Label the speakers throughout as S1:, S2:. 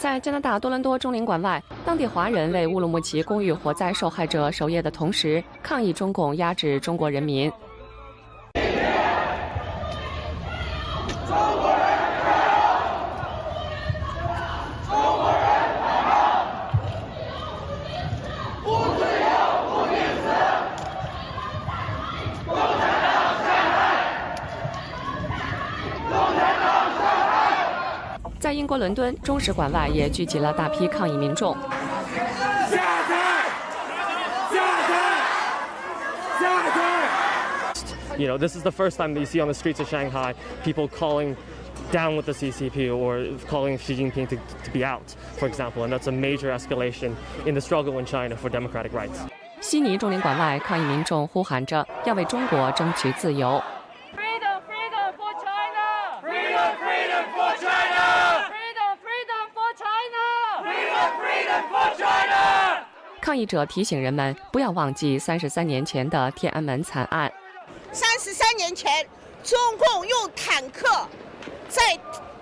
S1: 在加拿大多伦多中领馆外，当地华人为乌鲁木齐公寓火灾受害者守夜的同时，抗议中共压制中国人民。在英国伦敦中使馆外也聚集了大批抗议民众。
S2: You know, this is the first time that you see on the streets of Shanghai people calling down with the CCP or calling Xi Jinping to be out, for example, and that's a major escalation in the struggle in China for democratic rights.
S1: 悉尼中领馆外，抗议民众呼喊着要为中国争取自由。
S3: Freedom, freedom for China! Freedom, freedom for China! Freedom, freedom for China! Freedom, freedom for China!
S1: 抗议者提醒人们不要忘记33年前的天安门惨案。
S4: 33年前，中共用坦克在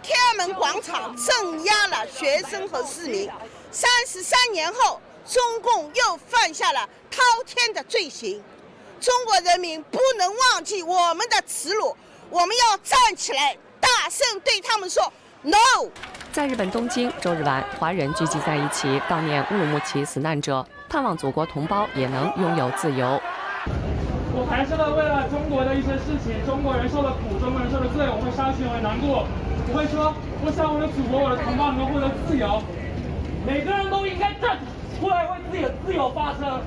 S4: 天安门广场镇压了学生和市民。33年后，中共又犯下了滔天的罪行。中国人民不能忘记我们的耻辱，我们要站起来，大声对他们说 “No”。
S1: 在日本东京，周日晚，华人聚集在一起悼念乌鲁木齐死难者，盼望祖国同胞也能拥有自由。
S5: 我还是为了中国的一些事情，中国人受的苦，中国人受的罪，我会伤心，我会难过。我会说，我想我的祖国，我的同胞能够获得自由。每个人都应该站出来为自己的自由发声，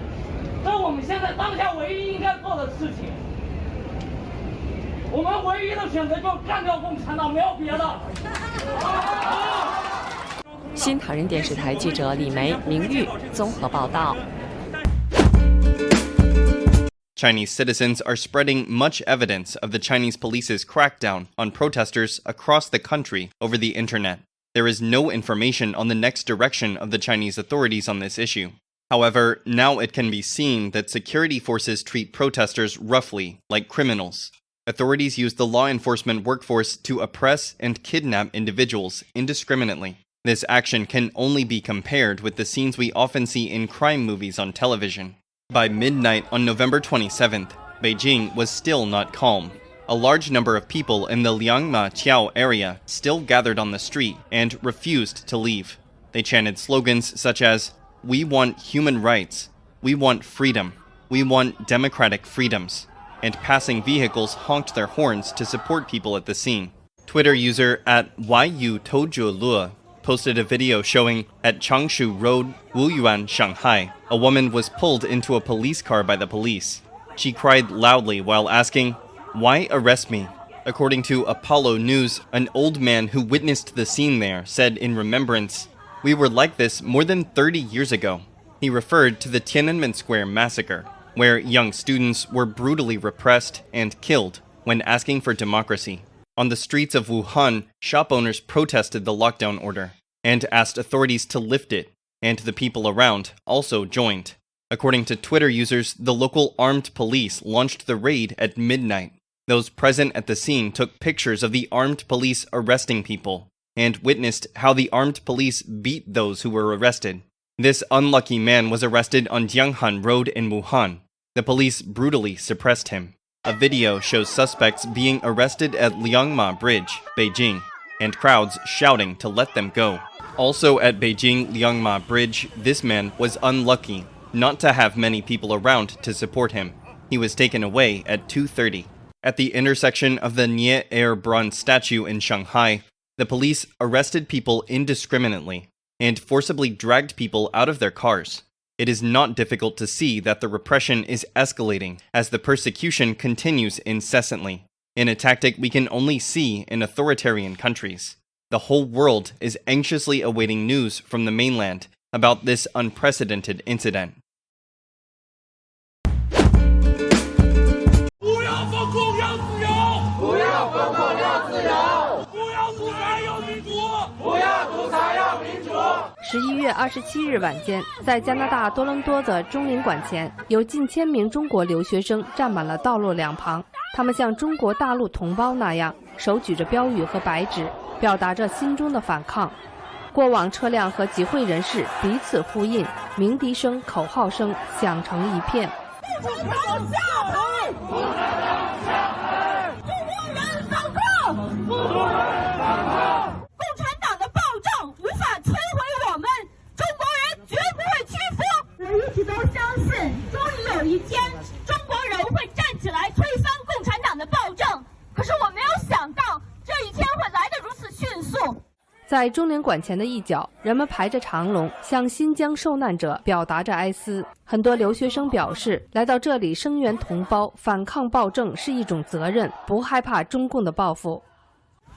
S5: 这是我们现在当下唯一应该做的事情。我们唯一的选择就是干掉共产党，没有别的。
S1: 新唐人电视台记者李梅、明玉综合报道。
S6: Chinese citizens are spreading much evidence of the Chinese police's crackdown on protesters across the country over the internet. There is no information on the next direction of the Chinese authorities on this issue. However, now it can be seen that security forces treat protesters roughly, like criminals. Authorities use the law enforcement workforce to oppress and kidnap individuals indiscriminately. This action can only be compared with the scenes we often see in crime movies on television. By midnight on November 27th, Beijing was still not calm. A large number of people in the Liangma Qiao area still gathered on the street and refused to leave. They chanted slogans such as, "We want human rights," "We want freedom," "We want democratic freedoms," and passing vehicles honked their horns to support people at the scene. Twitter user @YuTojuLue posted a video showing at Changshu Road, Wuyuan, Shanghai, a woman was pulled into a police car by the police. She cried loudly while asking, "Why arrest me?" According to Apollo News, an old man who witnessed the scene there said in remembrance, "We were like this more than 30 years ago." He referred to the Tiananmen Square massacre, where young students were brutally repressed and killed when asking for democracy. On the streets of Wuhan, shop owners protested the lockdown order and asked authorities to lift it, and the people around also joined. According to Twitter users, the local armed police launched the raid at midnight. Those present at the scene took pictures of the armed police arresting people and witnessed how the armed police beat those who were arrested. This unlucky man was arrested on Jianghan Road in Wuhan. The police brutally suppressed him. A video shows suspects being arrested at Liangma Bridge, Beijing, and crowds shouting to let them go. Also at Beijing Liangma Bridge, this man was unlucky not to have many people around to support him. He was taken away at 2:30. At the intersection of the Nie Air bronze statue in Shanghai, the police arrested people indiscriminately and forcibly dragged people out of their cars. It is not difficult to see that the repression is escalating as the persecution continues incessantly, in a tactic we can only see in authoritarian countries. The whole world is anxiously awaiting news from the mainland about this unprecedented incident.
S5: 不要封控，要自由！不要封控，要自由！不要独裁，要民主！不要独裁，要民主
S7: ！11月27日晚间，在加拿大多伦多的中领馆前，有近千名中国留学生站满了道路两旁。他们像中国大陆同胞那样，手举着标语和白纸，表达着心中的反抗。过往车辆和集会人士彼此呼应，鸣笛声、口号声响成一片。
S3: 共产党下台！共产党下台！中国人反抗！中国人反抗！共产党的暴政无法摧毁我们，中国人绝不会屈服。我们一直都相信，终于有一天，中国人会站起来推翻共产党的暴政。可是我没有想到，这一天会来得如此迅速。
S7: 在中领馆前的一角，人们排着长龙，向新疆受难者表达着哀思。很多留学生表示，来到这里声援同胞、反抗暴政是一种责任，不害怕中共的报复。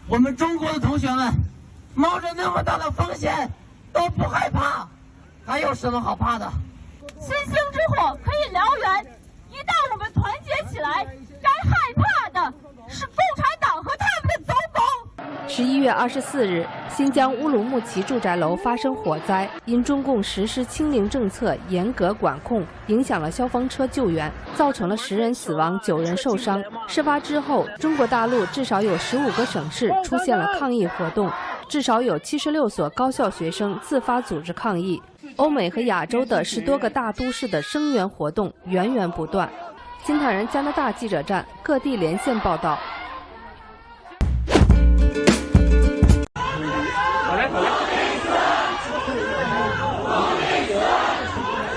S8: 我们中国的同学们冒着那么大的风险都不害怕，还有什么好怕的？
S3: 星星之火可以燎原，一旦我们团结起来，该害怕的是共产党和他们的走狗。
S7: 11月24日，新疆乌鲁木齐住宅楼发生火灾，因中共实施清零政策严格管控，影响了消防车救援，造成了10人死亡、9人受伤。事发之后，中国大陆至少有15个省市出现了抗议活动，至少有76所高校学生自发组织抗议。欧美和亚洲的10多个大都市的声援活动源源不断。新唐人加拿大记者站各地连线报道。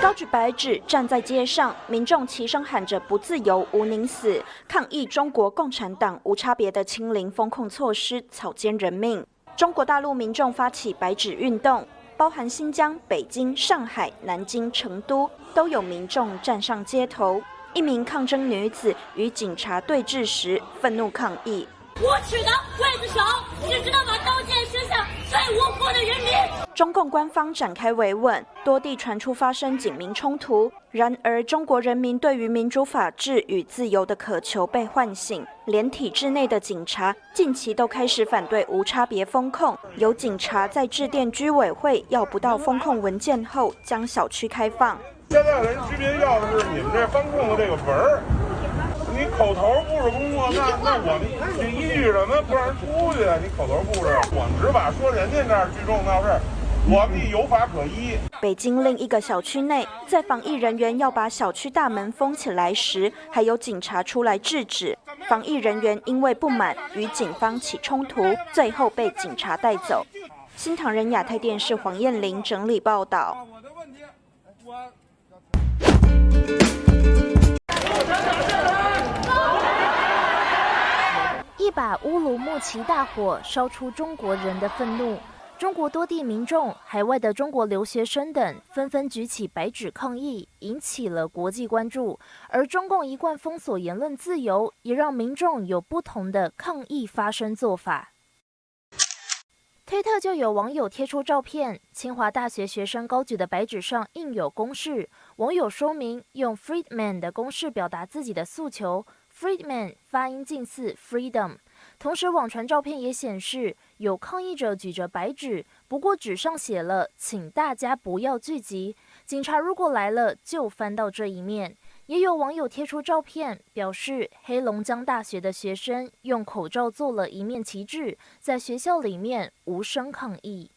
S9: 高举白纸站在街上，民众齐声喊着"不自由，无宁死"，抗议中国共产党无差别的清零风控措施草菅人命。中国大陆民众发起白纸运动，包含新疆、北京、上海、南京、成都，都有民众站上街头。一名抗争女子与警察对峙时，愤怒抗议："
S3: 无耻的刽子手，只知道把刀剑伸向最无辜的人民！"
S9: 中共官方展开维稳，多地传出发生警民冲突。然而，中国人民对于民主法治与自由的渴求被唤醒，连体制内的警察近期都开始反对无差别封控。有警察在致电居委会要不到封控文件后，将小区开放。
S10: 现在人居民要的是你们这封控的这个文儿。你口头布置工作，那我们你依据什么不让人出去啊？你口头布置，我们执法说人家那儿聚众闹事，我们有法可依。
S9: 北京另一个小区内，在防疫人员要把小区大门封起来时，还有警察出来制止。防疫人员因为不满与警方起冲突，最后被警察带走。新唐人亚太电视黄燕玲整理报道。
S11: 一把乌鲁木齐大火烧出中国人的愤怒，中国多地民众、海外的中国留学生等纷纷举起白纸抗议，引起了国际关注。而中共一贯封锁言论自由，也让民众有不同的抗议发声做法。推特就有网友贴出照片，清华大学学生高举的白纸上印有公式，网友说明用 Friedman 的公式表达自己的诉求。Friedman 发音近似 freedom， 同时网传照片也显示有抗议者举着白纸，不过纸上写了"请大家不要聚集，警察如果来了就翻到这一面"。也有网友贴出照片，表示黑龙江大学的学生用口罩做了一面旗帜，在学校里面无声抗议。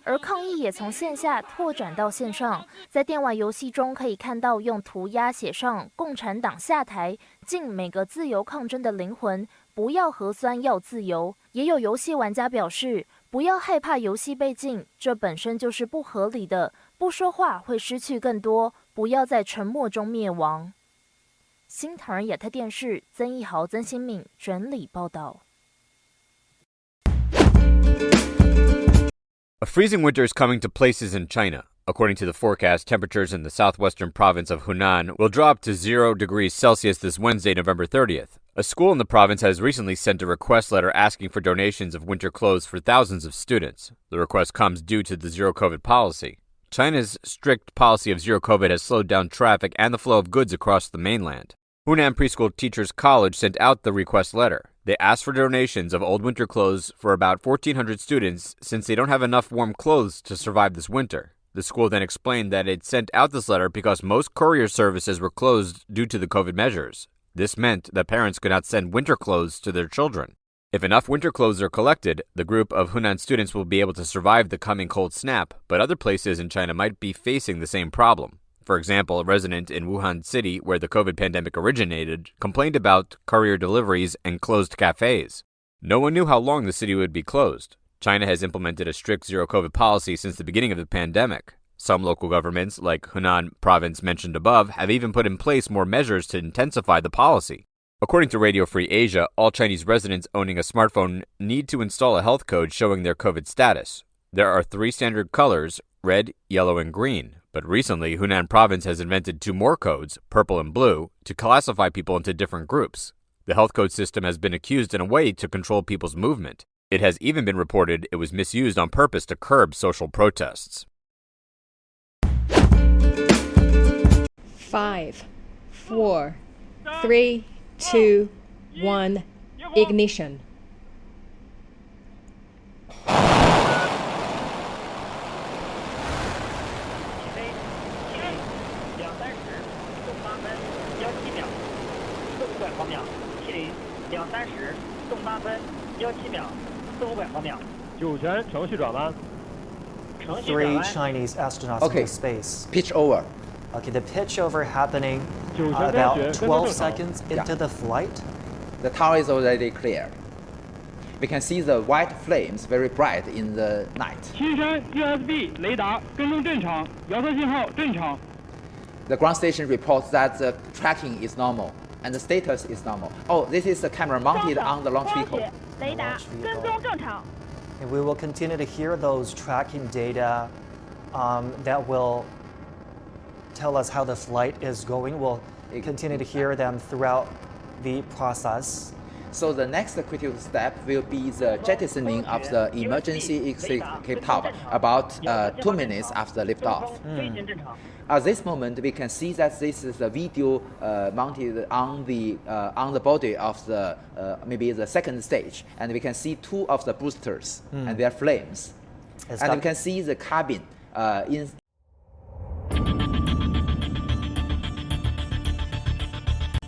S11: 而抗议也从线下拓展到线上，在电玩游戏中可以看到用涂鸦写上"共产党下台，敬每个自由抗争的灵魂，不要核酸要自由"。也有游戏玩家表示，不要害怕游戏被禁，这本身就是不合理的，不说话会失去更多，不要在沉默中灭亡。新唐人亚太电视曾义豪、曾新敏整理报道。
S12: A freezing winter is coming to places in China. According to the forecast, temperatures in the southwestern province of Hunan will drop to 0 degrees Celsius this Wednesday, November 30th. A school in the province has recently sent a request letter asking for donations of winter clothes for thousands of students. The request comes due to the zero-COVID policy. China's strict policy of zero COVID has slowed down traffic and the flow of goods across the mainland. Hunan Preschool Teachers College sent out the request letter. They asked for donations of old winter clothes for about 1,400 students since they don't have enough warm clothes to survive this winter. The school then explained that it sent out this letter because most courier services were closed due to the COVID measures. This meant that parents could not send winter clothes to their children. If enough winter clothes are collected, the group of Hunan students will be able to survive the coming cold snap, but other places in China might be facing the same problem. For example, a resident in Wuhan City, where the COVID pandemic originated, complained about courier deliveries and closed cafes. No one knew how long the city would be closed. China has implemented a strict zero-COVID policy since the beginning of the pandemic. Some local governments, like Hunan province mentioned above, have even put in place more measures to intensify the policy. According to Radio Free Asia, all Chinese residents owning a smartphone need to install a health code showing their COVID status. There are 3 standard colors, red, yellow, and green. But recently, Hunan province has invented 2 more codes, purple and blue, to classify people into different groups. The health code system has been accused in a way to control people's movement. It has even been reported it was misused on purpose to curb social protests.
S13: 5, 4, 3, 2, 1, ignition.
S14: Three Chinese astronauts into space.
S15: Pitch over.
S14: Okay, the pitch over happening about 12 seconds into the flight.
S15: The tower is already clear. We can see the white flames very bright in the night.
S5: 青山 USB 雷达跟踪正常，遥测信号正常。
S15: The ground station reports that the tracking is normal and the status is normal. Oh, this is the camera mounted on the launch vehicle.
S3: 雷达跟踪正常。
S14: And we will continue to hear those tracking data that will tell us how the flight is going. We'll continue to hear them throughout the process.
S15: So the next critical step will be the jettisoning of the emergency escape tower about 2 minutes after liftoff. At this moment, we can see that this is a video mounted on the body of the maybe the second stage, and we can see 2 of the boosters and their flames, and we can see the cabin